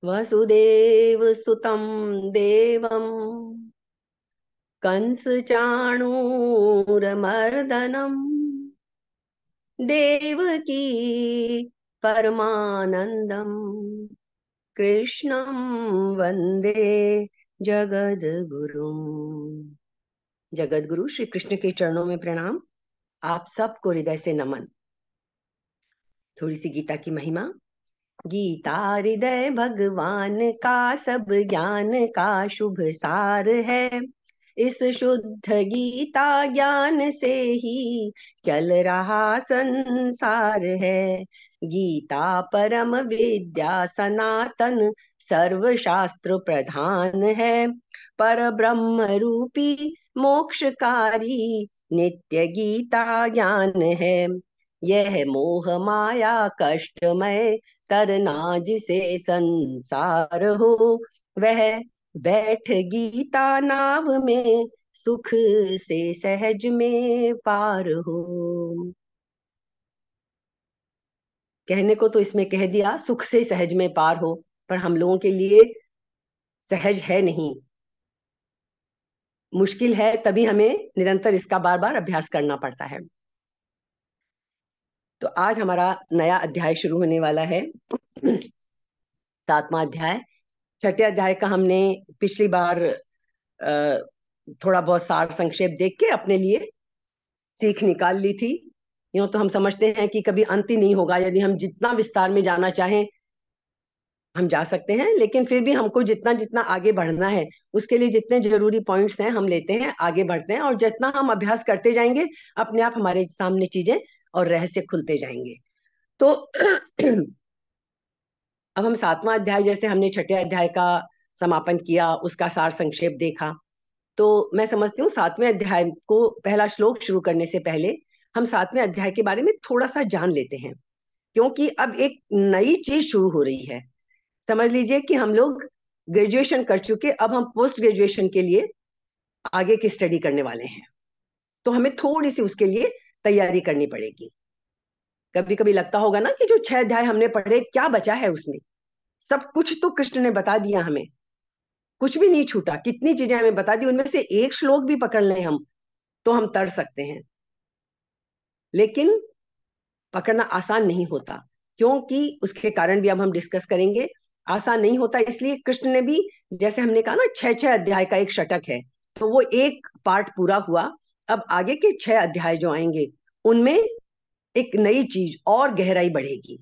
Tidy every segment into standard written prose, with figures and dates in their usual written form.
वसुदेव सुतं देवं कंस चाणूरमर्दनम देवकी परमानंदम कृष्णं वंदे जगद्गुरुम। जगद्गुरु श्री कृष्ण के चरणों में प्रणाम। आप सबको हृदय से नमन। थोड़ी सी गीता की महिमा। गीता हृदय भगवान का सब ज्ञान का शुभ सार है। इस शुद्ध गीता ज्ञान से ही चल रहा संसार है। गीता परम विद्या सनातन सर्व शास्त्र प्रधान है। पर ब्रह्म रूपी मोक्षकारी नित्य गीता ज्ञान है। यह मोह माया कष्टमय तरना जिसे संसार हो, वह बैठ गीता नाव में सुख से सहज में पार हो। कहने को तो इसमें कह दिया सुख से सहज में पार हो, पर हम लोगों के लिए सहज है नहीं, मुश्किल है। तभी हमें निरंतर इसका बार बार अभ्यास करना पड़ता है। तो आज हमारा नया अध्याय शुरू होने वाला है, 7वां अध्याय। छठे अध्याय का हमने पिछली बार थोड़ा बहुत सार संक्षेप देख के अपने लिए सीख निकाल ली थी। यूं तो हम समझते हैं कि कभी अंत ही नहीं होगा, यदि हम जितना विस्तार में जाना चाहें हम जा सकते हैं, लेकिन फिर भी हमको जितना जितना आगे बढ़ना है उसके लिए जितने जरूरी पॉइंट्स हैं हम लेते हैं, आगे बढ़ते हैं, और जितना हम अभ्यास करते जाएंगे अपने आप हमारे सामने चीजें और रहस्य खुलते जाएंगे। तो अब हम 7वां अध्याय, जैसे हमने छठे अध्याय का समापन किया, उसका सार संक्षेप देखा, तो मैं समझती हूँ 7वें अध्याय को पहला श्लोक शुरू करने से पहले हम 7वें अध्याय के बारे में थोड़ा सा जान लेते हैं, क्योंकि अब एक नई चीज शुरू हो रही है। समझ लीजिए कि हम लोग ग्रेजुएशन कर चुके, अब हम पोस्ट ग्रेजुएशन के लिए आगे की स्टडी करने वाले हैं, तो हमें थोड़ी सी उसके लिए तैयारी करनी पड़ेगी। कभी कभी लगता होगा ना कि जो 6 अध्याय हमने पढ़े क्या बचा है उसमें, सब कुछ तो कृष्ण ने बता दिया हमें, कुछ भी नहीं छूटा, कितनी चीजें हमें बता दी, उनमें से एक श्लोक भी पकड़ लें हम तो हम तर सकते हैं। लेकिन पकड़ना आसान नहीं होता, क्योंकि उसके कारण भी अब हम डिस्कस करेंगे। आसान नहीं होता इसलिए कृष्ण ने भी, जैसे हमने कहा ना, 6 अध्याय का एक षटक है, तो वो एक पार्ट पूरा हुआ। अब आगे के 6 अध्याय जो आएंगे उनमें एक नई चीज और गहराई बढ़ेगी,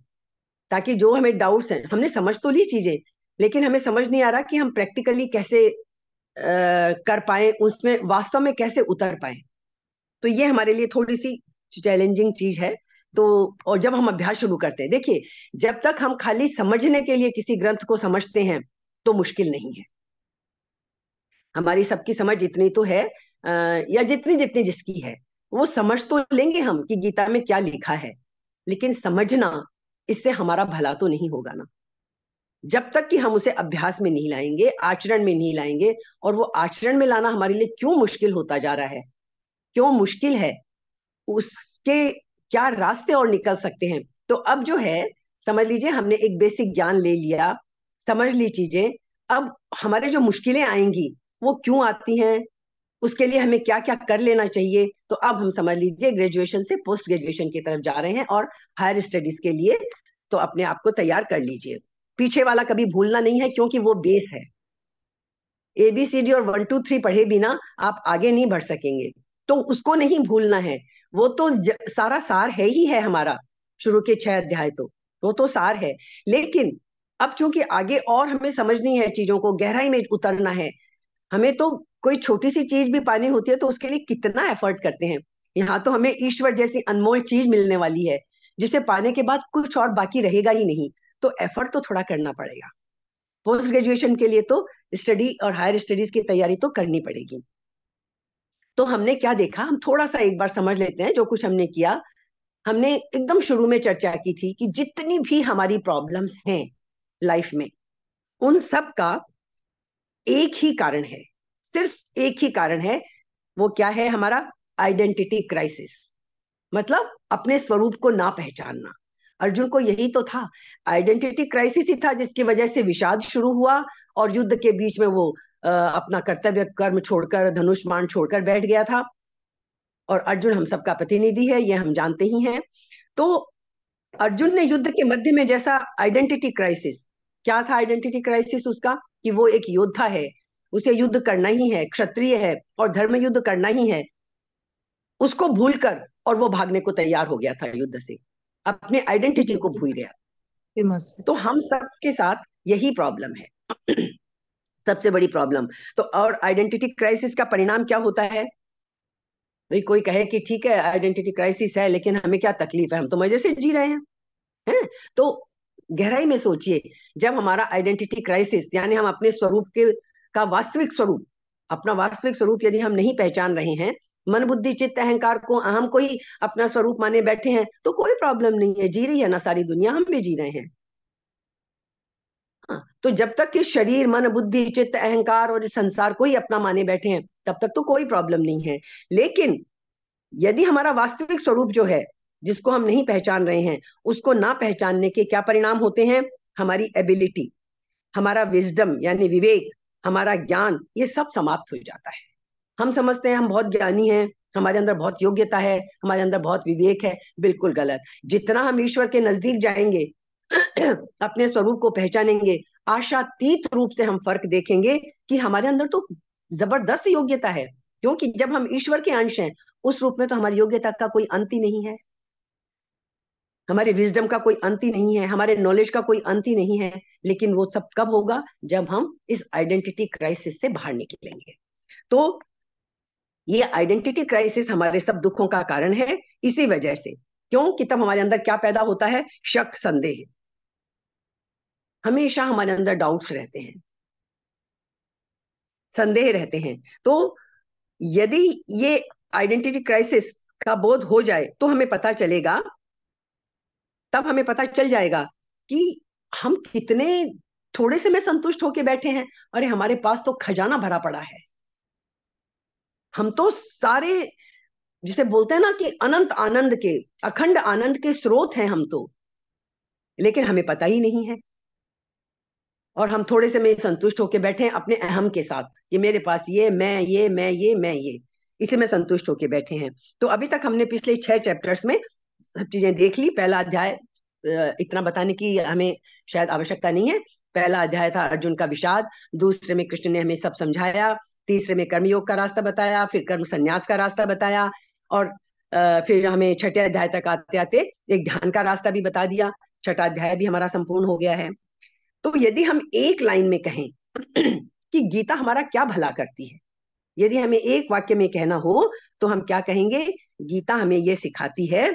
ताकि जो हमें डाउट्स हैं, हमने समझ तो ली चीजें, लेकिन हमें समझ नहीं आ रहा कि हम प्रैक्टिकली कैसे कर पाए, उसमें वास्तव में कैसे उतर पाए। तो ये हमारे लिए थोड़ी सी चैलेंजिंग चीज है। तो और जब हम अभ्यास शुरू करते हैं, देखिए, जब तक हम खाली समझने के लिए किसी ग्रंथ को समझते हैं तो मुश्किल नहीं है। हमारी सबकी समझ इतनी तो है, या जितनी जितनी जिसकी है, वो समझ तो लेंगे हम कि गीता में क्या लिखा है, लेकिन समझना, इससे हमारा भला तो नहीं होगा ना, जब तक कि हम उसे अभ्यास में नहीं लाएंगे, आचरण में नहीं लाएंगे। और वो आचरण में लाना हमारे लिए क्यों मुश्किल होता जा रहा है, क्यों मुश्किल है, उसके क्या रास्ते और निकल सकते हैं। तो अब जो है, समझ लीजिए हमने एक बेसिक ज्ञान ले लिया, समझ ली चीजें। अब हमारे जो मुश्किलें आएंगी वो क्यों आती हैं, उसके लिए हमें क्या क्या कर लेना चाहिए। तो अब हम समझ लीजिए ग्रेजुएशन से पोस्ट ग्रेजुएशन की तरफ जा रहे हैं, और हायर स्टडीज के लिए तो अपने आप को तैयार कर लीजिए। पीछे वाला कभी भूलना नहीं है, क्योंकि वो बेस है। ABCD और 1 2 3 पढ़े बिना आप आगे नहीं बढ़ सकेंगे, तो उसको नहीं भूलना है। वो तो सारा सार है ही है हमारा, शुरू के 6 अध्याय तो वो तो सार है। लेकिन अब चूंकि आगे और हमें समझनी है, चीजों को गहराई में उतरना है, हमें तो कोई छोटी सी चीज भी पानी होती है तो उसके लिए कितना एफर्ट करते हैं। यहाँ तो हमें ईश्वर जैसी अनमोल चीज मिलने वाली है, जिसे पाने के बाद कुछ और बाकी रहेगा ही नहीं, तो एफर्ट तो थोड़ा करना पड़ेगा। पोस्ट ग्रेजुएशन के लिए तो स्टडी और हायर स्टडीज की तैयारी तो करनी पड़ेगी। तो हमने क्या देखा, हम थोड़ा सा एक बार समझ लेते हैं जो कुछ हमने किया। हमने एकदम शुरू में चर्चा की थी कि जितनी भी हमारी प्रॉब्लम्स हैं लाइफ में, उन सब का एक ही कारण है, सिर्फ एक ही कारण है। वो क्या है? हमारा आइडेंटिटी क्राइसिस, मतलब अपने स्वरूप को ना पहचानना। अर्जुन को यही तो था, आइडेंटिटी क्राइसिस ही था जिसकी वजह से विषाद शुरू हुआ और युद्ध के बीच में वो अपना कर्तव्य कर्म छोड़कर, धनुष बाण छोड़कर बैठ गया था। और अर्जुन हम सबका प्रतिनिधि है, ये हम जानते ही हैं। तो अर्जुन ने युद्ध के मध्य में जैसा आइडेंटिटी क्राइसिस, क्या था आइडेंटिटी क्राइसिस उसका, कि वो एक योद्धा है, उसे युद्ध करना ही है, क्षत्रिय है और धर्म युद्ध करना ही है, उसको भूलकर और वो भागने को तैयार हो गया था युद्ध से, अपने आइडेंटिटी को भूल गया। तो हम सबके साथ यही प्रॉब्लम है सबसे बड़ी प्रॉब्लम। तो और आइडेंटिटी क्राइसिस का परिणाम क्या होता है? भाई कोई कहे कि ठीक है आइडेंटिटी क्राइसिस है, लेकिन हमें क्या तकलीफ है, हम तो मजे से जी रहे हैं। तो गहराई में सोचिए, जब हमारा आइडेंटिटी क्राइसिस यानी हम अपने स्वरूप के का वास्तविक स्वरूप, अपना वास्तविक स्वरूप यदि हम नहीं पहचान रहे हैं, मन बुद्धि चित्त अहंकार को, अहम को ही अपना स्वरूप माने बैठे हैं, तो कोई प्रॉब्लम नहीं है, जी रही है ना सारी दुनिया, हम भी जी रहे हैं। हाँ, तो जब तक कि शरीर मन बुद्धि चित्त अहंकार और इस संसार को ही अपना माने बैठे हैं, तब तक तो कोई प्रॉब्लम नहीं है। लेकिन यदि हमारा वास्तविक स्वरूप जो है, जिसको हम नहीं पहचान रहे हैं, उसको ना पहचानने के क्या परिणाम होते हैं? हमारी एबिलिटी, हमारा विजडम यानी विवेक, हमारा ज्ञान, ये सब समाप्त हो जाता है। हम समझते हैं हम बहुत ज्ञानी हैं, हमारे अंदर बहुत योग्यता है, हमारे अंदर बहुत विवेक है। बिल्कुल गलत। जितना हम ईश्वर के नजदीक जाएंगे अपने स्वरूप को पहचानेंगे, आशातीत रूप से हम फर्क देखेंगे कि हमारे अंदर तो जबरदस्त योग्यता है, क्योंकि जब हम ईश्वर के अंश हैं, उस रूप में तो हमारी योग्यता का कोई अंत ही नहीं है, हमारे विजडम का कोई अंत ही नहीं है, हमारे नॉलेज का कोई अंत ही नहीं है। लेकिन वो सब कब होगा? जब हम इस आइडेंटिटी क्राइसिस से बाहर निकलेंगे। तो ये आइडेंटिटी क्राइसिस हमारे सब दुखों का कारण है, इसी वजह से। क्यों? कि तब हमारे अंदर क्या पैदा होता है? शक, संदेह, हमेशा हमारे अंदर डाउट्स रहते हैं, संदेह रहते हैं। तो यदि ये आइडेंटिटी क्राइसिस का बोध हो जाए, तो हमें पता चलेगा, तब हमें पता चल जाएगा कि हम कितने थोड़े से में संतुष्ट होके बैठे हैं। अरे हमारे पास तो खजाना भरा पड़ा है, हम तो सारे, जिसे बोलते हैं ना कि अनंत आनंद के, अखंड आनंद के स्रोत हैं हम तो, लेकिन हमें पता ही नहीं है। और हम थोड़े से में संतुष्ट होके बैठे हैं अपने अहम के साथ, कि मेरे पास ये, मैं ये, मैं ये, मैं ये, इसी में संतुष्ट होके बैठे हैं। तो अभी तक हमने पिछले 6 चैप्टर्स में सब चीजें देख ली। पहला अध्याय, इतना बताने की हमें शायद आवश्यकता नहीं है। पहला अध्याय था अर्जुन का विषाद, दूसरे में कृष्ण ने हमें सब समझाया, तीसरे में कर्मयोग का रास्ता बताया, फिर कर्म संन्यास का रास्ता बताया, और फिर हमें छठे अध्याय तक आते आते एक ध्यान का रास्ता भी बता दिया। छठा अध्याय भी हमारा संपूर्ण हो गया है। तो यदि हम एक लाइन में कहें कि गीता हमारा क्या भला करती है, यदि हमें एक वाक्य में कहना हो, तो हम क्या कहेंगे? गीता हमें यह सिखाती है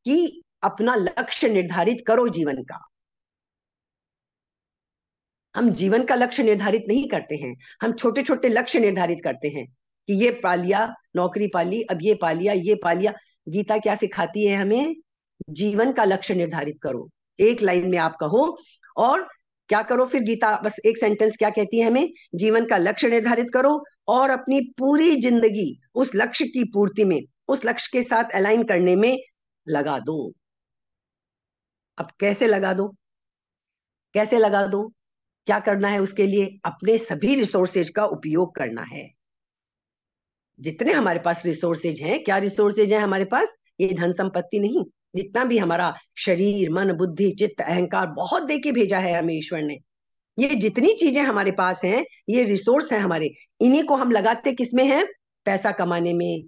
कि अपना लक्ष्य निर्धारित करो जीवन का। हम जीवन का लक्ष्य निर्धारित नहीं करते हैं, हम छोटे छोटे लक्ष्य निर्धारित करते हैं कि ये पा लिया, नौकरी पा ली, अब ये पा लिया, ये पा लिया। गीता क्या सिखाती है हमें? जीवन का लक्ष्य निर्धारित करो, एक लाइन में आप कहो। और क्या करो फिर? गीता बस एक सेंटेंस क्या कहती है हमें? जीवन का लक्ष्य निर्धारित करो और अपनी पूरी जिंदगी उस लक्ष्य की पूर्ति में, उस लक्ष्य के साथ अलाइन करने में लगा दो। अब कैसे लगा दो? कैसे लगा दो? क्या करना है उसके लिए? अपने सभी रिसोर्सेज का उपयोग करना है। जितने हमारे पास रिसोर्सेज हैं, क्या रिसोर्सेज हैं हमारे पास? ये धन संपत्ति नहीं, जितना भी हमारा शरीर मन बुद्धि चित्त अहंकार, बहुत दे के भेजा है हमें ईश्वर ने। ये जितनी चीजें हमारे पास हैं, ये रिसोर्स हैं हमारे। इन्हीं को हम लगाते किसमें हैं? पैसा कमाने में,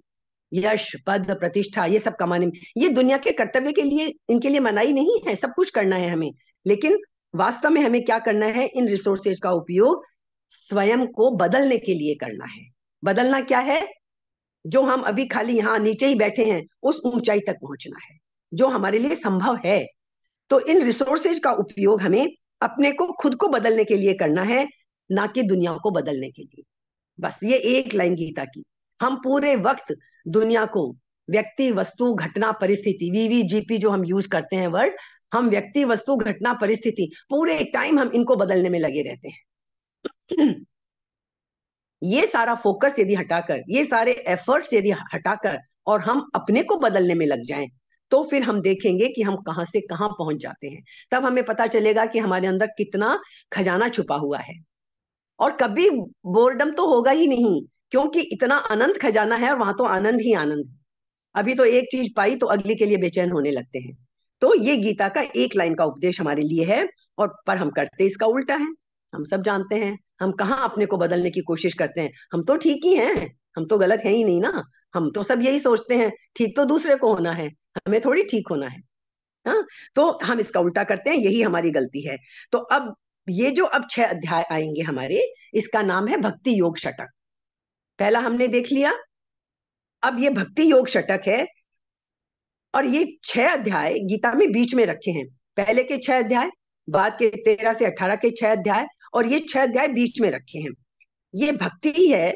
यश पद प्रतिष्ठा, ये सब कमाने में। ये दुनिया के कर्तव्य के लिए, इनके लिए मनाही नहीं है, सब कुछ करना है हमें। लेकिन वास्तव में हमें क्या करना है? इन रिसोर्सेज का उपयोग स्वयं को बदलने के लिए करना है। बदलना क्या है? जो हम अभी खाली यहाँ नीचे ही बैठे हैं, उस ऊंचाई तक पहुंचना है, जो हमारे लिए संभव है। तो इन रिसोर्सेज का उपयोग हमें अपने को, खुद को बदलने के लिए करना है, ना कि दुनिया को बदलने के लिए। बस ये एक लाइन गीता की। हम पूरे वक्त दुनिया को, व्यक्ति वस्तु घटना परिस्थिति, वीवीजीपी जो हम यूज करते हैं वर्ड, हम व्यक्ति वस्तु घटना परिस्थिति, पूरे टाइम हम इनको बदलने में लगे रहते हैं। ये सारा फोकस यदि हटाकर, ये सारे एफर्ट्स यदि हटाकर और हम अपने को बदलने में लग जाएं, तो फिर हम देखेंगे कि हम कहां से कहां पहुंच जाते हैं। तब हमें पता चलेगा कि हमारे अंदर कितना खजाना छुपा हुआ है। और कभी बोर्डम तो होगा ही नहीं, क्योंकि इतना अनंत खजाना है और वहां तो आनंद ही आनंद है। अभी तो एक चीज पाई तो अगली के लिए बेचैन होने लगते हैं। तो ये गीता का एक लाइन का उपदेश हमारे लिए है, और पर हम करते इसका उल्टा है। हम सब जानते हैं, हम कहाँ अपने को बदलने की कोशिश करते हैं। हम तो ठीक ही हैं, हम तो गलत है ही नहीं ना। हम तो सब यही सोचते हैं, ठीक तो दूसरे को होना है, हमें थोड़ी ठीक होना है। हाँ, तो हम इसका उल्टा करते हैं, यही हमारी गलती है। तो अब ये जो अब 6 अध्याय आएंगे हमारे, इसका नाम है भक्ति योग शतक। पहला हमने देख लिया, अब ये भक्ति योग शतक है। और ये 6 अध्याय गीता में बीच में रखे हैं। पहले के 6 अध्याय, बाद के 13 से 18 के 6 अध्याय, और ये 6 अध्याय बीच में रखे हैं। ये भक्ति है।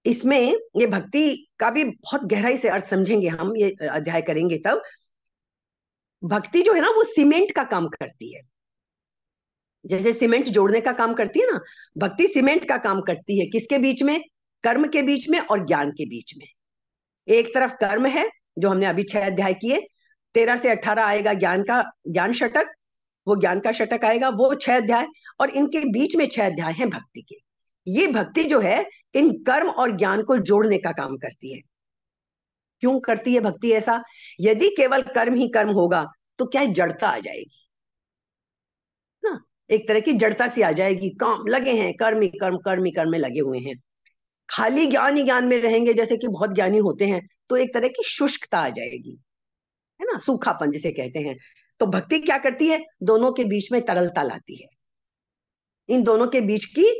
इसमें ये भक्ति का भी बहुत गहराई से अर्थ समझेंगे हम, ये अध्याय करेंगे तब। भक्ति जो है ना, वो सीमेंट का काम करती है। जैसे सीमेंट जोड़ने का काम करती है ना, भक्ति सीमेंट का काम करती है। किसके बीच में? कर्म के बीच में और ज्ञान के बीच में। एक तरफ कर्म है, जो हमने अभी 6 अध्याय किए। 13 से 18 आएगा ज्ञान का, ज्ञान शतक, वो ज्ञान का शतक आएगा, वो 6 अध्याय। और इनके बीच में 6 अध्याय हैं भक्ति के। ये भक्ति जो है, इन कर्म और ज्ञान को जोड़ने का काम करती है। क्यों करती है भक्ति ऐसा? यदि केवल कर्म ही कर्म होगा तो क्या जड़ता आ जाएगी ना। एक तरह की जड़ता सी आ जाएगी, काम लगे हैं, कर्म ही कर्म, कर्म ही कर्म में लगे हुए हैं। खाली ज्ञान ही ज्ञान में रहेंगे, जैसे कि बहुत ज्ञानी होते हैं, तो एक तरह की शुष्कता आ जाएगी, है ना, सूखापन जिसे कहते हैं। तो भक्ति क्या करती है? दोनों के बीच में तरलता लाती है। इन दोनों के बीच की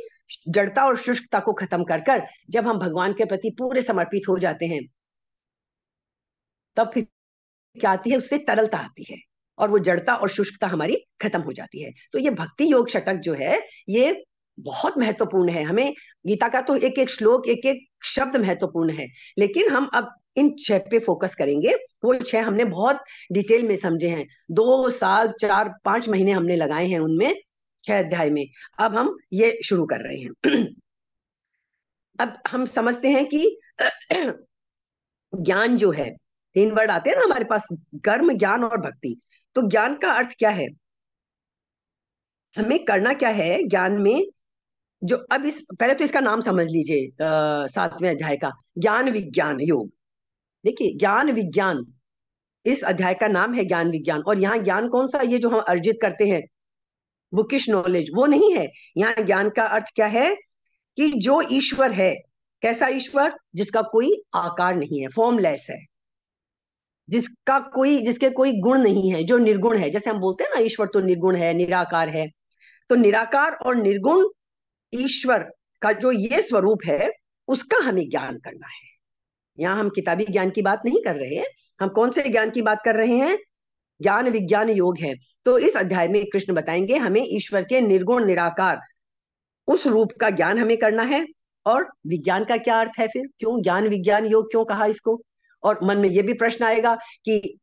जड़ता और शुष्कता को खत्म कर कर जब हम भगवान के प्रति पूरे समर्पित हो जाते हैं, तब फिर क्या आती है? उससे तरलता आती है, और वो जड़ता और शुष्कता हमारी खत्म हो जाती है। तो ये भक्ति योग शतक जो है, ये बहुत महत्वपूर्ण है। हमें गीता का तो एक एक श्लोक, एक एक शब्द महत्वपूर्ण है, लेकिन हम अब इन 6 पे फोकस करेंगे। वो 6 हमने बहुत डिटेल में समझे हैं, 2 साल 4-5 महीने हमने लगाए हैं उनमें, 6 अध्याय में। अब हम ये शुरू कर रहे हैं। अब हम समझते हैं कि ज्ञान जो है, 3 वर्ड आते हैं ना हमारे पास, कर्म, ज्ञान और भक्ति। तो ज्ञान का अर्थ क्या है? हमें करना क्या है ज्ञान में? जो अब इस पहले तो इसका नाम समझ लीजिए, 7वें अध्याय का ज्ञान विज्ञान योग। देखिए, ज्ञान विज्ञान, इस अध्याय का नाम है ज्ञान विज्ञान। और यहाँ ज्ञान कौन सा? ये जो हम अर्जित करते हैं, बुकिश नॉलेज, वो नहीं है। यहाँ ज्ञान का अर्थ क्या है? कि जो ईश्वर है, कैसा ईश्वर? जिसका कोई आकार नहीं है, फॉर्मलेस है, जिसके कोई गुण नहीं है, जो निर्गुण है। जैसे हम बोलते हैं ना, ईश्वर तो निर्गुण है, निराकार है। तो निराकार और निर्गुण ईश्वर का जो ये स्वरूप है, उसका हमें ज्ञान करना है। यहाँ हम किताबी ज्ञान की बात नहीं कर रहे हैं, हम कौन से ज्ञान की बात कर रहे हैं? ज्ञान विज्ञान योग है। तो इस अध्याय में कृष्ण बताएंगे हमें ईश्वर के निर्गुण निराकार उस रूप का ज्ञान हमें करना है। और विज्ञान का क्या अर्थ है फिर? क्यों ज्ञान विज्ञान योग क्यों कहा इसको? और मन में ये भी प्रश्न आएगा कि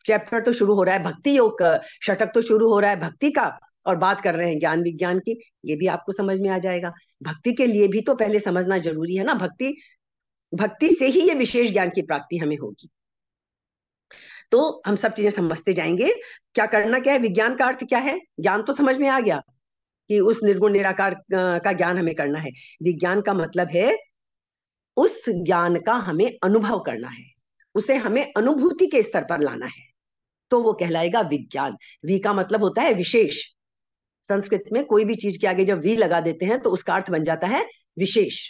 चैप्टर तो शुरू हो रहा है भक्ति योग का, शतक तो शुरू हो रहा है भक्ति का, और बात कर रहे हैं ज्ञान विज्ञान की। ये भी आपको समझ में आ जाएगा। भक्ति के लिए भी तो पहले समझना जरूरी है ना। भक्ति भक्ति से ही ये विशेष ज्ञान की प्राप्ति हमें होगी। तो हम सब चीजें समझते जाएंगे। क्या करना क्या है? विज्ञान का अर्थ क्या है? ज्ञान तो समझ में आ गया कि उस निर्गुण निराकार का ज्ञान हमें करना है। विज्ञान का मतलब है उस ज्ञान का हमें अनुभव करना है, उसे हमें अनुभूति के स्तर पर लाना है। तो वो कहलाएगा विज्ञान। वी का मतलब होता है विशेष। संस्कृत में कोई भी चीज के आगे जब वी लगा देते हैं तो उसका अर्थ बन जाता है विशेष।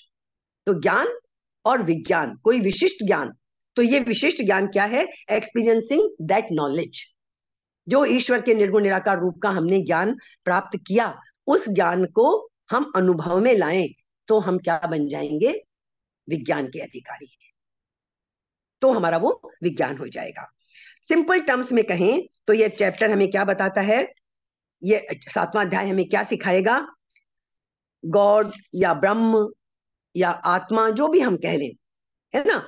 तो ज्ञान और विज्ञान, कोई विशिष्ट ज्ञान। तो ये विशिष्ट ज्ञान क्या है? Experiencing that knowledge. जो ईश्वर के निर्गुण निराकार रूप का हमने ज्ञान प्राप्त किया, उस ज्ञान को हम अनुभव में लाएं, तो हम क्या बन जाएंगे? विज्ञान के अधिकारी। तो हमारा वो विज्ञान हो जाएगा। सिंपल टर्म्स में कहें तो ये चैप्टर हमें क्या बताता है? ये 7वां अध्याय हमें क्या सिखाएगा? गॉड या ब्रह्म या आत्मा, जो भी हम कह लें, है ना,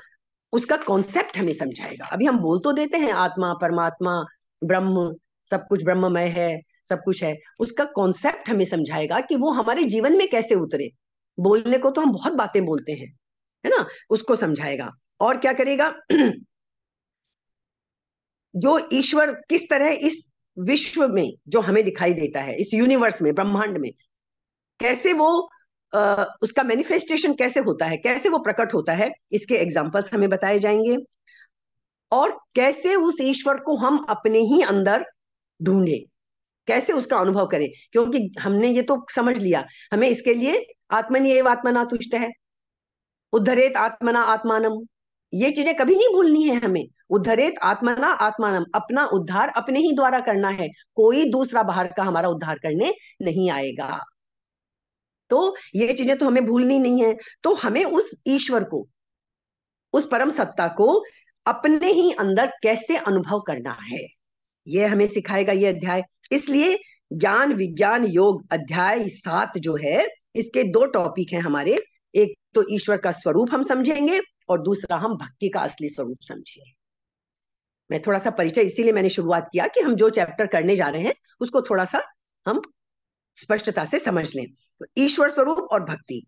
उसका कॉन्सेप्ट हमें समझाएगा। अभी हम बोल तो देते हैं आत्मा, परमात्मा, ब्रह्म, सब कुछ ब्रह्ममय है, सब कुछ है। उसका कॉन्सेप्ट हमें समझाएगा कि वो हमारे जीवन में कैसे उतरे। बोलने को तो हम बहुत बातें बोलते हैं, है ना, उसको समझाएगा। और क्या करेगा? जो ईश्वर किस तरह इस विश्व में जो हमें दिखाई देता है, इस यूनिवर्स में, ब्रह्मांड में, कैसे वो उसका मैनिफेस्टेशन कैसे होता है, कैसे वो प्रकट होता है, इसके एग्जाम्पल्स हमें बताए जाएंगे। और कैसे उस ईश्वर को हम अपने ही अंदर ढूंढे, कैसे उसका अनुभव करें, क्योंकि हमने ये तो समझ लिया, हमें इसके लिए आत्मनि एव आत्मना तुष्ट है, उद्धरेत आत्मना आत्मानम, ये चीजें कभी नहीं भूलनी है हमें। उद्धरेत आत्मना आत्मानम, अपना उद्धार अपने ही द्वारा करना है, कोई दूसरा बाहर का हमारा उद्धार करने नहीं आएगा। तो ये चीजें तो हमें भूलनी नहीं है। तो हमें उस ईश्वर को, उस परम सत्ता को अपने ही अंदर कैसे अनुभव करना है, ये हमें सिखाएगा ये अध्याय। इसलिए ज्ञान विज्ञान योग अध्याय 7 जो है, इसके दो टॉपिक हैं हमारे। एक तो ईश्वर का स्वरूप हम समझेंगे, और दूसरा हम भक्ति का असली स्वरूप समझेंगे। मैं थोड़ा सा परिचय इसीलिए मैंने शुरुआत किया कि हम जो चैप्टर करने जा रहे हैं उसको थोड़ा सा हम स्पष्टता से समझ लें। तो ईश्वर स्वरूप और भक्ति,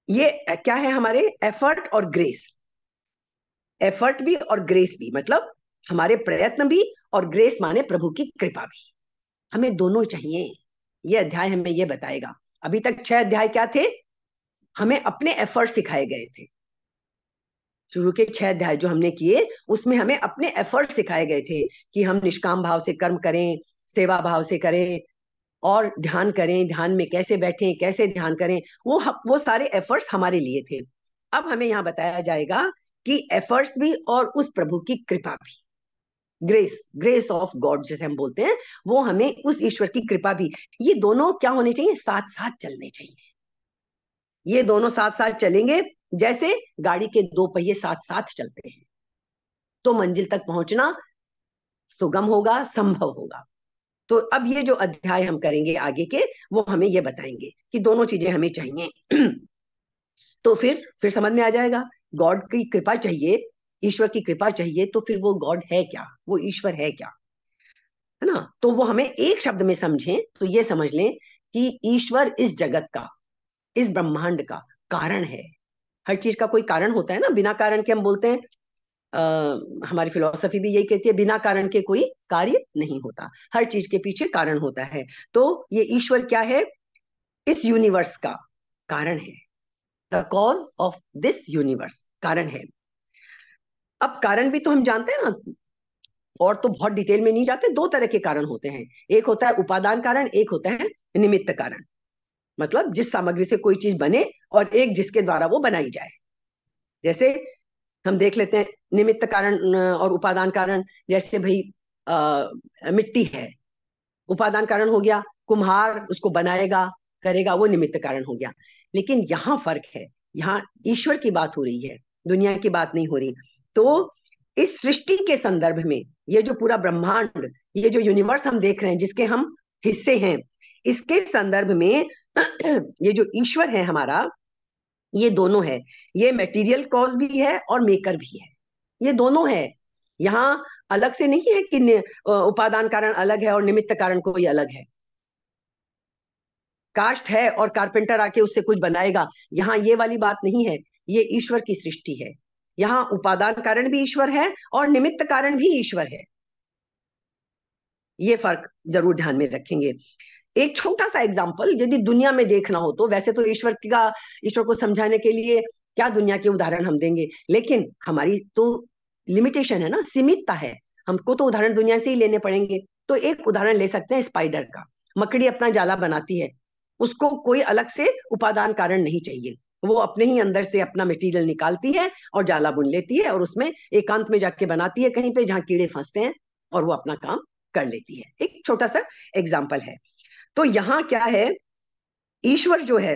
ये क्या है हमारे? एफर्ट और ग्रेस। एफर्ट भी और ग्रेस भी, मतलब हमारे प्रयत्न भी, और ग्रेस माने प्रभु की कृपा भी, हमें दोनों चाहिए। ये अध्याय हमें ये बताएगा। अभी तक 6 अध्याय क्या थे? हमें अपने एफर्ट सिखाए गए थे। शुरू के 6 अध्याय जो हमने किए उसमें हमें अपने एफर्ट सिखाए गए थे कि हम निष्काम भाव से कर्म करें, सेवा भाव से करें, और ध्यान करें, ध्यान में कैसे बैठें, कैसे ध्यान करें, वो सारे एफर्ट्स हमारे लिए थे। अब हमें यहाँ बताया जाएगा कि एफर्ट्स भी और उस प्रभु की कृपा भी, ग्रेस, ग्रेस ऑफ गॉड जैसे हम बोलते हैं, वो हमें उस ईश्वर की कृपा भी, ये दोनों क्या होने चाहिए? साथ साथ चलने चाहिए। ये दोनों साथ साथ चलेंगे, जैसे गाड़ी के दो पहिए साथ साथ चलते हैं, तो मंजिल तक पहुंचना सुगम होगा, संभव होगा। तो अब ये जो अध्याय हम करेंगे आगे के, वो हमें ये बताएंगे कि दोनों चीजें हमें चाहिए। तो फिर समझ में आ जाएगा, गॉड की कृपा चाहिए, ईश्वर की कृपा चाहिए, तो फिर वो गॉड है क्या, वो ईश्वर है क्या, है ना? तो वो हमें एक शब्द में समझें तो ये समझ लें कि ईश्वर इस जगत का, इस ब्रह्मांड का कारण है। हर चीज का कोई कारण होता है ना, बिना कारण के हम बोलते हैं, हमारी फिलॉसफी भी यही कहती है, बिना कारण के कोई कार्य नहीं होता, हर चीज के पीछे कारण होता है। तो ये ईश्वर क्या है? इस यूनिवर्स का कारण है, the cause of this universe, कारण है। अब कारण भी तो हम जानते हैं ना, और तो बहुत डिटेल में नहीं जाते। दो तरह के कारण होते हैं, एक होता है उपादान कारण, एक होता है निमित्त कारण, मतलब जिस सामग्री से कोई चीज बने, और एक जिसके द्वारा वो बनाई जाए। जैसे हम देख लेते हैं निमित्त कारण और उपादान कारण। जैसे भाई मिट्टी है, उपादान कारण हो गया, कुम्हार उसको बनाएगा, करेगा, वो निमित्त कारण हो गया। लेकिन यहाँ फर्क है, यहाँ ईश्वर की बात हो रही है, दुनिया की बात नहीं हो रही। तो इस सृष्टि के संदर्भ में, ये जो पूरा ब्रह्मांड, ये जो यूनिवर्स हम देख रहे हैं, जिसके हम हिस्से हैं, इसके संदर्भ में ये जो ईश्वर है हमारा, ये दोनों है। ये मटेरियल कॉज भी है और मेकर भी है, ये दोनों है। यहाँ अलग से नहीं है कि उपादान कारण अलग है और निमित्त कारण कोई अलग है, कास्ट है और कारपेंटर आके उससे कुछ बनाएगा, यहाँ ये वाली बात नहीं है। ये ईश्वर की सृष्टि है, यहाँ उपादान कारण भी ईश्वर है और निमित्त कारण भी ईश्वर है। ये फर्क जरूर ध्यान में रखेंगे। एक छोटा सा एग्जाम्पल यदि दुनिया में देखना हो, तो वैसे तो ईश्वर को समझाने के लिए क्या दुनिया के उदाहरण हम देंगे, लेकिन हमारी तो लिमिटेशन है ना, सीमितता है, हमको तो उदाहरण दुनिया से ही लेने पड़ेंगे। तो एक उदाहरण ले सकते हैं स्पाइडर का। मकड़ी अपना जाला बनाती है, उसको कोई अलग से उपादान कारण नहीं चाहिए, वो अपने ही अंदर से अपना मटेरियल निकालती है और जाला बुन लेती है, और उसमें एकांत में जाके बनाती है कहीं पे जहाँ कीड़े फंसते हैं, और वो अपना काम कर लेती है। एक छोटा सा एग्जाम्पल है। तो यहाँ क्या है, ईश्वर जो है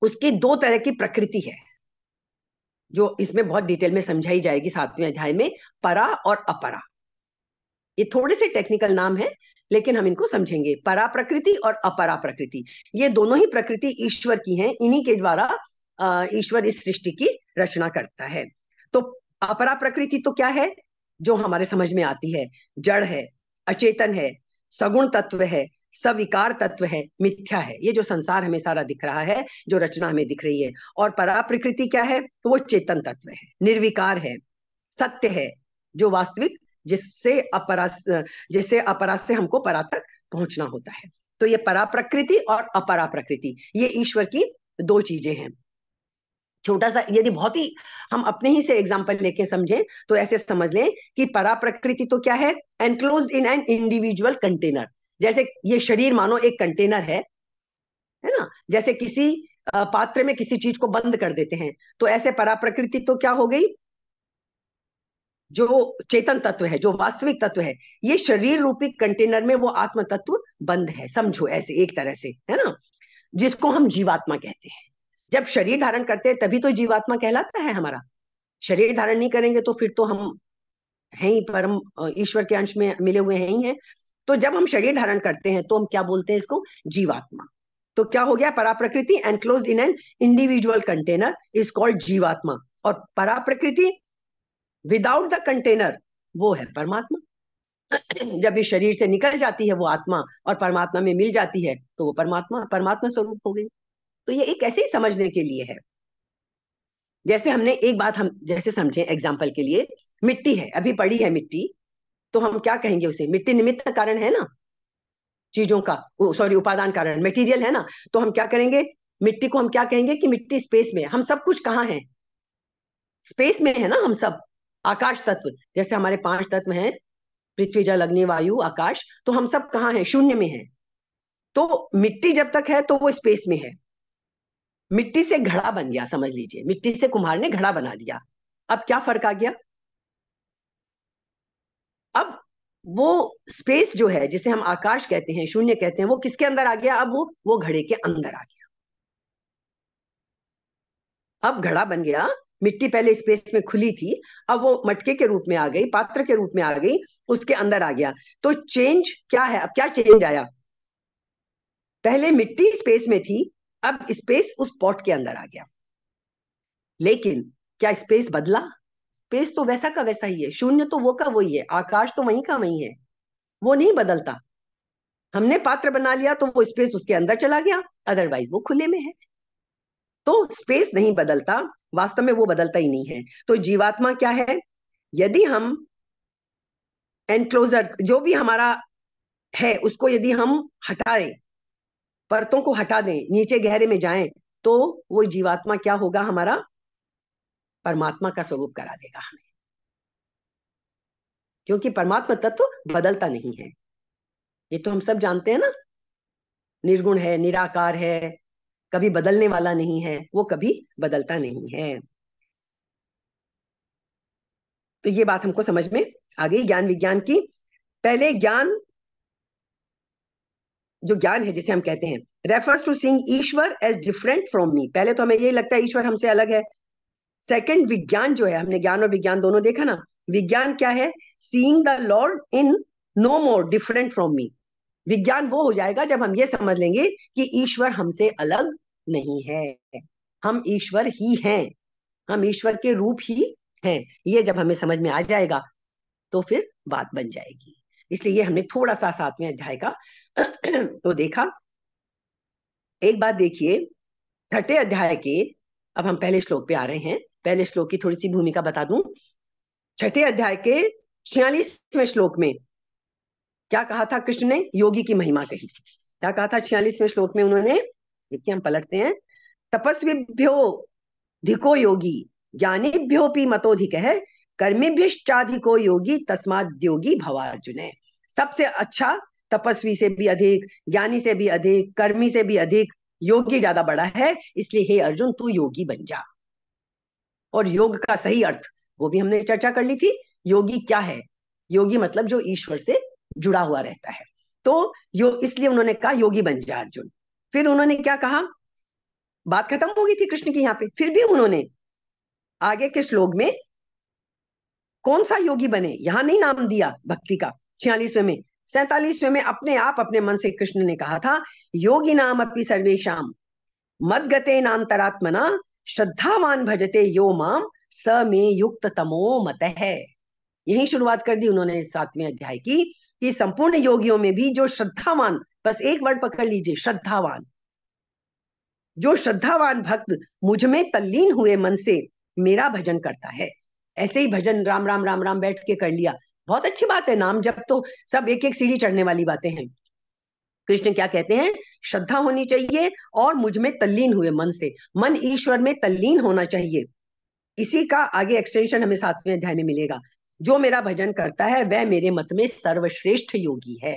उसकी दो तरह की प्रकृति है, जो इसमें बहुत डिटेल में समझाई जाएगी 7वें अध्याय में, परा और अपरा। ये थोड़े से टेक्निकल नाम है, लेकिन हम इनको समझेंगे। परा प्रकृति और अपरा प्रकृति, ये दोनों ही प्रकृति ईश्वर की हैं, इन्हीं के द्वारा ईश्वर इस सृष्टि की रचना करता है। तो अपरा प्रकृति तो क्या है? जो हमारे समझ में आती है, जड़ है, अचेतन है, सगुण तत्व है, सविकार तत्व है, मिथ्या है, ये जो संसार हमें सारा दिख रहा है, जो रचना हमें दिख रही है। और परा प्रकृति क्या है? तो वो चेतन तत्व है, निर्विकार है, सत्य है, जो वास्तविक, जिससे अपरा से हमको परा तक पहुंचना होता है। तो ये परा प्रकृति और अपरा प्रकृति, ये ईश्वर की दो चीजें हैं। छोटा सा यदि बहुत ही हम अपने ही से एग्जांपल लेके समझें तो ऐसे समझ लें कि परा प्रकृति तो क्या है, enclosed in an individual container. जैसे ये शरीर मानो एक कंटेनर है ना, जैसे किसी पात्र में किसी चीज को बंद कर देते हैं, तो ऐसे परा प्रकृति तो क्या हो गई, जो चेतन तत्व है, जो वास्तविक तत्व है, ये शरीर रूपी कंटेनर में वो आत्म तत्व बंद है, समझो ऐसे एक तरह से, है ना, जिसको हम जीवात्मा कहते हैं। जब शरीर धारण करते हैं तभी तो जीवात्मा कहलाता है हमारा। शरीर धारण नहीं करेंगे तो फिर तो हम हैं ही परम ईश्वर के अंश में मिले हुए हैं ही हैं। तो जब हम शरीर धारण करते हैं तो हम क्या बोलते हैं इसको, जीवात्मा। तो क्या हो गया, परा प्रकृति enclose in an individual container is called जीवात्मा, और परा प्रकृति विदाउट द कंटेनर वो है परमात्मा। जब इस शरीर से निकल जाती है वो आत्मा और परमात्मा में मिल जाती है तो वो परमात्मा परमात्मा स्वरूप हो गई। तो ये एक ऐसे ही समझने के लिए है। जैसे हमने एक बात हम जैसे समझे एग्जाम्पल के लिए, मिट्टी है, अभी पड़ी है मिट्टी, तो हम क्या कहेंगे उसे, मिट्टी निमित्त कारण है ना चीजों का, सॉरी उपादान कारण, मटेरियल है ना, तो हम क्या करेंगे, मिट्टी को हम क्या कहेंगे कि मिट्टी स्पेस में है। हम सब कुछ कहाँ है, स्पेस में है ना हम सब। आकाश तत्व, जैसे हमारे पांच तत्व हैं, पृथ्वी जल अग्नि वायु आकाश, तो हम सब कहाँ हैं, शून्य में है। तो मिट्टी जब तक है तो वो स्पेस में है। मिट्टी से घड़ा बन गया, समझ लीजिए, मिट्टी से कुम्हार ने घड़ा बना दिया। अब क्या फर्क आ गया, अब वो स्पेस जो है जिसे हम आकाश कहते हैं, शून्य कहते हैं, वो किसके अंदर आ गया, अब वो घड़े के अंदर आ गया। अब घड़ा बन गया, मिट्टी पहले स्पेस में खुली थी, अब वो मटके के रूप में आ गई, पात्र के रूप में आ गई, उसके अंदर आ गया। तो चेंज क्या है, अब क्या चेंज आया, पहले मिट्टी स्पेस में थी, अब स्पेस उस पॉट के अंदर आ गया। लेकिन क्या स्पेस बदला, स्पेस तो वैसा का वैसा ही है, शून्य तो वो का वही है, आकाश तो वही का वही है, वो नहीं बदलता। हमने पात्र बना लिया तो वो स्पेस उसके अंदर चला गया, अदरवाइज वो खुले में है। तो स्पेस नहीं बदलता, वास्तव में वो बदलता ही नहीं है। तो जीवात्मा क्या है, यदि हम एनक्लोजर जो भी हमारा है उसको यदि हम हटाएं, परतों को हटा दें, नीचे गहरे में जाएं, तो वो जीवात्मा क्या होगा, हमारा परमात्मा का स्वरूप करा देगा हमें। क्योंकि परमात्मा तत्व बदलता नहीं है, ये तो हम सब जानते हैं ना, निर्गुण है, निराकार है, कभी बदलने वाला नहीं है, वो कभी बदलता नहीं है। तो ये बात हमको समझ में आ गई ज्ञान विज्ञान की। पहले ज्ञान, जो ज्ञान है जिसे हम कहते हैं, refers to seeing Ishwar as different from me. पहले तो हमें यही लगता है ईश्वर हमसे अलग है। सेकंड विज्ञान जो है, हमने ज्ञान और विज्ञान दोनों देखा ना, विज्ञान क्या है, seeing the lord in no more different from me. विज्ञान वो हो जाएगा जब हम ये समझ लेंगे कि ईश्वर हमसे अलग नहीं है, हम ईश्वर ही हैं, हम ईश्वर के रूप ही हैं। ये जब हमें समझ में आ जाएगा तो फिर बात बन जाएगी। इसलिए ये हमने थोड़ा सा 7वें अध्याय का तो देखा। एक बात देखिए, 6ठे अध्याय के, अब हम पहले श्लोक पे आ रहे हैं, पहले श्लोक की थोड़ी सी भूमिका बता दूं। 6ठे अध्याय के 46वें श्लोक में क्या कहा था कृष्ण ने, योगी की महिमा कही थी। क्या कहा था 46वें श्लोक में उन्होंने, देखिए हम पलटते हैं, तपस्विभ्यो धिको योगी ज्ञानीभ्योपि मतोधिक है, कर्मीभ्यश्चाधिको योगी तस्माद् योगी भवार्जुन। सबसे अच्छा तपस्वी से भी अधिक, ज्ञानी से भी अधिक, कर्मी से भी अधिक योगी ज्यादा बड़ा है, इसलिए हे अर्जुन तू योगी बन जा। और योग का सही अर्थ वो भी हमने चर्चा कर ली थी। योगी क्या है, योगी मतलब जो ईश्वर से जुड़ा हुआ रहता है। तो इसलिए उन्होंने कहा योगी बन जा अर्जुन। फिर उन्होंने क्या कहा, बात खत्म हो गई थी कृष्ण की यहाँ पे, फिर भी उन्होंने आगे के श्लोक में कौन सा योगी बने यहां नहीं नाम दिया भक्ति का। 46वें में, 47वें में अपने आप अपने मन से कृष्ण ने कहा था, योगी नाम अपनी सर्वेशाम मदगते नान्तरात्मना श्रद्धावान भजते यो माम स में युक्त तमो मत है। यही शुरुआत कर दी उन्होंने 7वें अध्याय की, कि संपूर्ण योगियों में भी जो श्रद्धावान, बस एक वर्ड पकड़ लीजिए, श्रद्धावान, जो श्रद्धावान भक्त मुझ में तल्लीन हुए मन से मेरा भजन करता है, ऐसे ही भजन राम राम राम राम बैठ के कर लिया, बहुत अच्छी बात है, नाम जब तो सब एक एक सीढ़ी चढ़ने वाली बातें हैं। कृष्ण क्या कहते हैं, श्रद्धा होनी चाहिए और मुझ में तल्लीन हुए मन से, मन ईश्वर में तल्लीन होना चाहिए। इसी का आगे एक्सटेंशन हमें 7वें अध्याय में मिलेगा। जो मेरा भजन करता है वह मेरे मत में सर्वश्रेष्ठ योगी है।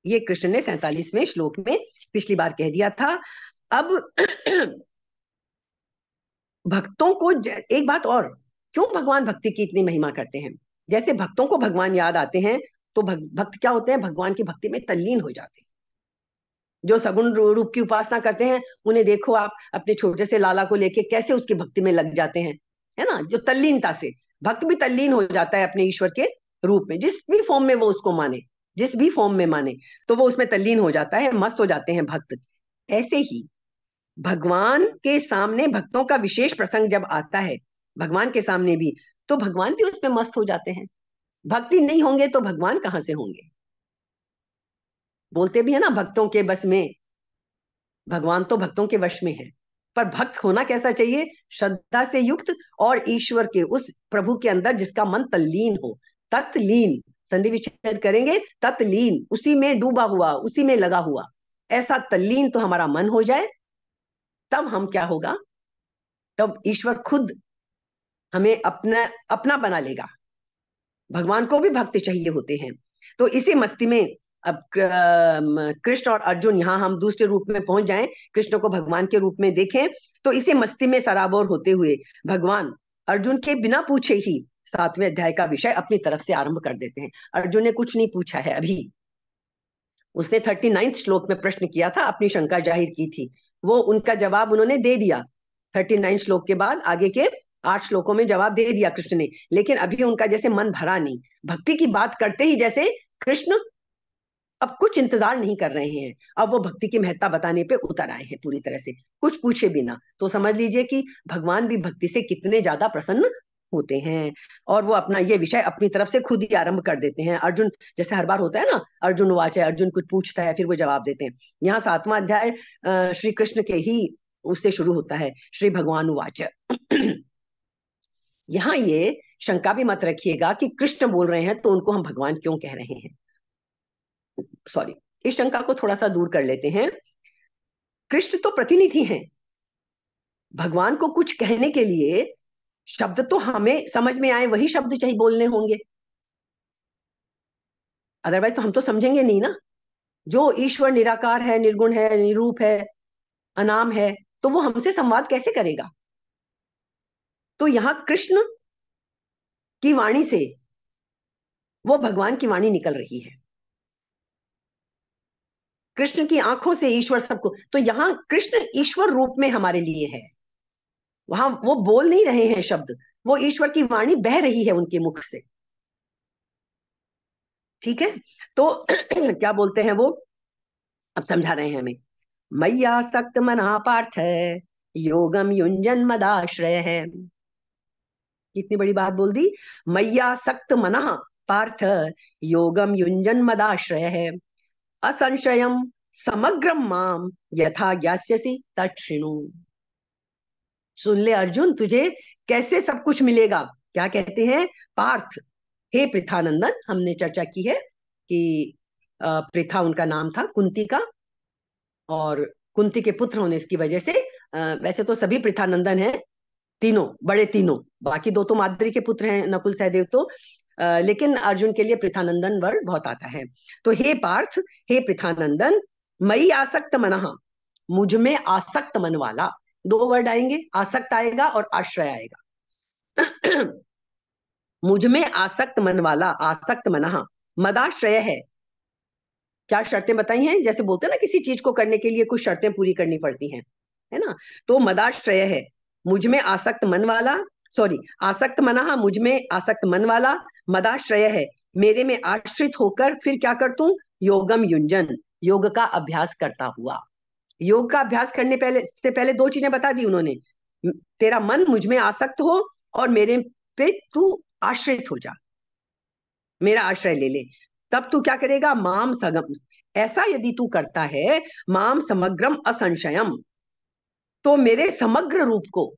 ये कृष्ण ने 47वें श्लोक में पिछली बार कह दिया था। अब भक्तों को एक बात और, क्यों भगवान भक्ति की इतनी महिमा करते हैं? जैसे भक्तों को भगवान याद आते हैं तो भक्त क्या होते हैं, भगवान की भक्ति में तल्लीन हो जाते हैं। जो सगुण रूप की उपासना करते हैं उन्हें देखो आप, अपने छोटे से लाला को लेके कैसे उसकी भक्ति में लग जाते हैं, है ना? जो तल्लीनता से भक्त भी तल्लीन हो जाता है अपने ईश्वर के रूप में, जिस भी फॉर्म में वो उसको माने, जिस भी फॉर्म में माने, तो वो उसमें तल्लीन हो जाता है, मस्त हो जाते हैं भक्त। ऐसे ही भगवान के सामने भक्तों का विशेष प्रसंग जब आता है, भगवान के सामने भी, तो भगवान भी उसमें मस्त हो जाते हैं। भक्ति नहीं होंगे तो भगवान कहां से होंगे? बोलते भी है ना, भक्तों के बस में, भगवान तो भक्तों के वश में है। पर भक्त होना कैसा चाहिए? श्रद्धा से युक्त और ईश्वर के उस प्रभु के अंदर जिसका मन तल्लीन हो, तत्लीन, संधि विच्छेद करेंगे, तत्लीन, उसी में डूबा हुआ, उसी में लगा हुआ, ऐसा तल्लीन तो हमारा मन हो जाए, तब हम क्या होगा, तब ईश्वर खुद हमें अपना अपना बना लेगा। भगवान को भी भक्त चाहिए होते हैं। तो इसी मस्ती में अब कृष्ण और अर्जुन, यहां हम दूसरे रूप में पहुंच जाएं, कृष्ण को भगवान के रूप में देखें, तो इसी मस्ती में सराबोर होते हुए भगवान अर्जुन के बिना पूछे ही 7वें अध्याय का विषय अपनी तरफ से आरंभ कर देते हैं। अर्जुन ने कुछ नहीं पूछा है अभी, उसने 39 श्लोक में प्रश्न किया था, अपनी शंका जाहिर की थी, वो उनका जवाब उन्होंने दे दिया। 39 श्लोक के बाद आगे के 8 श्लोकों में जवाब दे दिया कृष्ण ने, लेकिन अभी उनका जैसे मन भरा नहीं। भक्ति की बात करते ही जैसे कृष्ण अब कुछ इंतजार नहीं कर रहे हैं, अब वो भक्ति की महत्ता बताने पे उतर आए हैं पूरी तरह से, कुछ पूछे बिना। तो समझ लीजिए कि भगवान भी भक्ति से कितने ज्यादा प्रसन्न होते हैं, और वो अपना ये विषय अपनी तरफ से खुद ही आरंभ कर देते हैं। अर्जुन, जैसे हर बार होता है ना, अर्जुन वाच है, अर्जुन कुछ पूछता है फिर वो जवाब देते हैं। यहाँ 7वां अध्याय श्री कृष्ण के ही उससे शुरू होता है, श्री भगवान उवाच। यहाँ ये शंका भी मत रखिएगा कि कृष्ण बोल रहे हैं तो उनको हम भगवान क्यों कह रहे हैं, सॉरी, इस शंका को थोड़ा सा दूर कर लेते हैं। कृष्ण तो प्रतिनिधि हैं, भगवान को कुछ कहने के लिए शब्द तो हमें समझ में आए वही शब्द चाहिए बोलने होंगे, अदरवाइज तो हम तो समझेंगे नहीं ना। जो ईश्वर निराकार है, निर्गुण है, निरूप है, अनाम है, तो वो हमसे संवाद कैसे करेगा? तो यहाँ कृष्ण की वाणी से वो भगवान की वाणी निकल रही है, कृष्ण की आंखों से ईश्वर सबको, तो यहाँ कृष्ण ईश्वर रूप में हमारे लिए है। वहां वो बोल नहीं रहे हैं शब्द, वो ईश्वर की वाणी बह रही है उनके मुख से। ठीक है, तो क्या बोलते हैं वो, अब समझा रहे हैं हमें। मैया सक्त मना पार्थ योगम युंजन मदाश्रय है, कितनी बड़ी बात बोल दी। मैया सक्त मना पार्थ योगम युंजन मदाश्रय है, असंशयम समग्रम माम यथा ज्ञास्यसि तच्छृणु। सुन ले अर्जुन, तुझे कैसे सब कुछ मिलेगा। क्या कहते हैं पार्थ, हे पृथानंदन, हमने चर्चा की है कि पृथा उनका नाम था कुंती का, और कुंती के पुत्र होने की वजह से वैसे तो सभी पृथानंदन हैं, तीनों बड़े तीनों, बाकी दो तो माद्री के पुत्र हैं, नकुल सहदेव, तो लेकिन अर्जुन के लिए पृथानंदन वर्ड बहुत आता है। तो हे पार्थ, हे पृथानंदन, मई आसक्त मनः, मुझ में आसक्त मन वाला, दो वर्ड आएंगे, आसक्त आएगा और आश्रय आएगा। मुझ में आसक्त मन वाला, आसक्त मनः, मदाश्रय है, क्या शर्तें बताई हैं, जैसे बोलते हैं ना किसी चीज को करने के लिए कुछ शर्तें पूरी करनी पड़ती हैं, है ना? तो मदाश्रय है, मुझ में आसक्त मन वाला, सॉरी, आसक्त मना, मुझ में आसक्त मन वाला, मदाश्रय है, मेरे में आश्रित होकर फिर क्या करता हूं, योगम युंजन, योग का अभ्यास करता हुआ। योग का अभ्यास करने पहले दो चीजें बता दी उन्होंने, तेरा मन मुझ में आसक्त हो और मेरे पे तू आश्रित हो जा, मेरा आश्रय ले ले, तब तू क्या करेगा, माम सगम, ऐसा यदि तू करता है, माम समग्रम असंशयम, तो मेरे समग्र रूप को,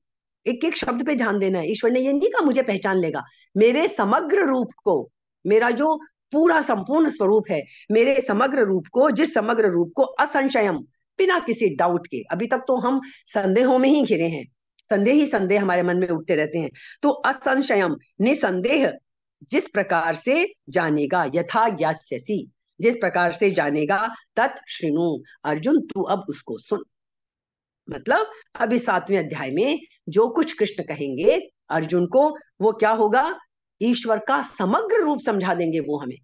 एक एक शब्द पे ध्यान देना है। ईश्वर ने ये नहीं कहा मुझे पहचान लेगा, मेरे समग्र रूप को, मेरा जो पूरा संपूर्ण स्वरूप है, मेरे समग्र रूप को, जिस समग्र रूप को असंशयम, बिना किसी डाउट के, अभी तक तो हम संदेहों में ही घिरे हैं, संदेह ही संदेह हमारे मन में उठते रहते हैं, तो असंशयम, निसंदेह, जिस प्रकार से जानेगा, यथा ज्ञास्यसि, जिस प्रकार से जानेगा, तत् शृणु, अर्जुन तू अब उसको सुन। मतलब अब इस 7वें अध्याय में जो कुछ कृष्ण कहेंगे अर्जुन को, वो क्या होगा, ईश्वर का समग्र रूप समझा देंगे वो हमें।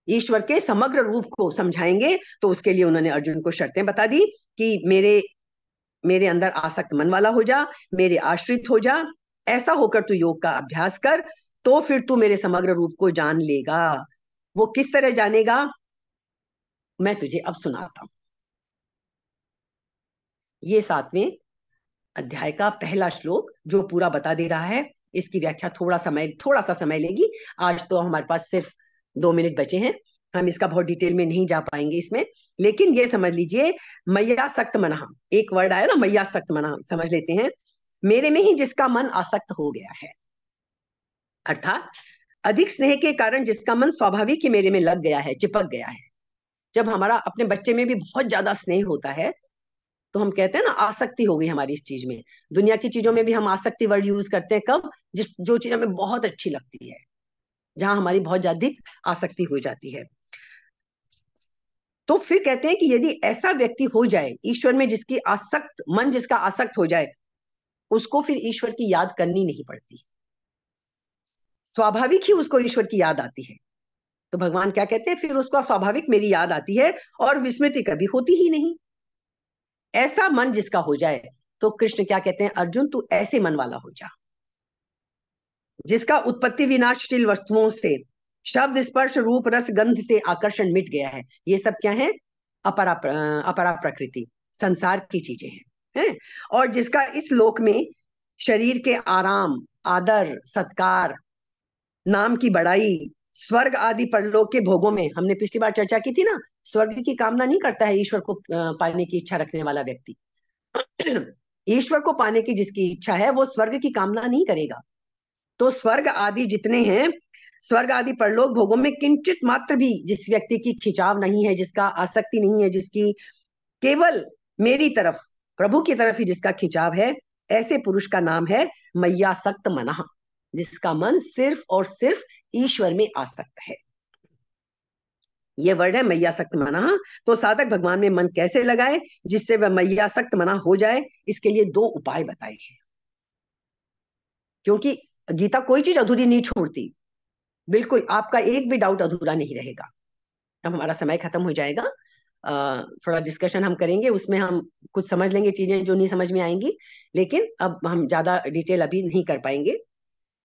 ईश्वर के समग्र रूप को समझाएंगे। तो उसके लिए उन्होंने अर्जुन को शर्तें बता दी कि मेरे मेरे अंदर आसक्त मन वाला हो जा, मेरे आश्रित हो जा, ऐसा होकर तू योग का अभ्यास कर, तो फिर तू मेरे समग्र रूप को जान लेगा। वो किस तरह जानेगा, मैं तुझे अब सुनाता हूं। ये 7वें अध्याय का पहला श्लोक जो पूरा बता दे रहा है, इसकी व्याख्या थोड़ा सा समय लेगी। आज तो हमारे पास सिर्फ 2 मिनट बचे हैं, हम इसका बहुत डिटेल में नहीं जा पाएंगे इसमें, लेकिन ये समझ लीजिए, मैया सक्त मना, एक वर्ड आया ना, मैया सक्त मना, समझ लेते हैं, मेरे में ही जिसका मन आसक्त हो गया है, अर्थात अधिक स्नेह के कारण जिसका मन स्वाभाविक ही मेरे में लग गया है, चिपक गया है। जब हमारा अपने बच्चे में भी बहुत ज्यादा स्नेह होता है, तो हम कहते हैं ना आसक्ति हो गई हमारी इस चीज में। दुनिया की चीजों में भी हम आसक्ति वर्ड यूज करते हैं, कब, जो चीज हमें बहुत अच्छी लगती है, जहां हमारी बहुत ज्यादा आसक्ति हो जाती है। तो फिर कहते हैं कि यदि ऐसा व्यक्ति हो जाए, ईश्वर में जिसकी आसक्त मन, जिसका आसक्त हो जाए, उसको फिर ईश्वर की याद करनी नहीं पड़ती, स्वाभाविक ही उसको ईश्वर की याद आती है। तो भगवान क्या कहते हैं, फिर उसको स्वाभाविक मेरी याद आती है और विस्मृति कभी होती ही नहीं। ऐसा मन जिसका हो जाए, तो कृष्ण क्या कहते हैं, अर्जुन तू ऐसे मन वाला हो जा, जिसका उत्पत्ति विनाशशील वस्तुओं से, शब्द स्पर्श रूप रस गंध से आकर्षण मिट गया है। ये सब क्या है, अपरा प्रकृति, संसार की चीजें हैं। और जिसका इस लोक में शरीर के आराम, आदर सत्कार, नाम की बड़ाई, स्वर्ग आदि परलोक के भोगों में, हमने पिछली बार चर्चा की थी ना, स्वर्ग की कामना नहीं करता है ईश्वर को पाने की इच्छा रखने वाला व्यक्ति। ईश्वर को पाने की जिसकी इच्छा है, वो स्वर्ग की कामना नहीं करेगा। तो स्वर्ग आदि जितने हैं, स्वर्ग आदि परलोक भोगों में किंचित मात्र भी जिस व्यक्ति की खिंचाव नहीं है, जिसका आसक्ति नहीं है, जिसकी केवल मेरी तरफ, प्रभु की तरफ ही जिसका खिंचाव है, ऐसे पुरुष का नाम है मय्यासक्त मनः, जिसका मन सिर्फ और सिर्फ ईश्वर में आसक्त है। ये वर्ड है मय्यासक्त मनः। तो साधक भगवान में मन कैसे लगाए जिससे वह मय्यासक्त मना हो जाए, इसके लिए 2 उपाय बताए हैं, क्योंकि गीता कोई चीज अधूरी नहीं छोड़ती, बिल्कुल आपका एक भी डाउट अधूरा नहीं रहेगा। अब हमारा समय खत्म हो जाएगा, थोड़ा डिस्कशन हम करेंगे, उसमें हम कुछ समझ लेंगे चीजें जो नहीं समझ में आएंगी, लेकिन अब हम ज्यादा डिटेल अभी नहीं कर पाएंगे।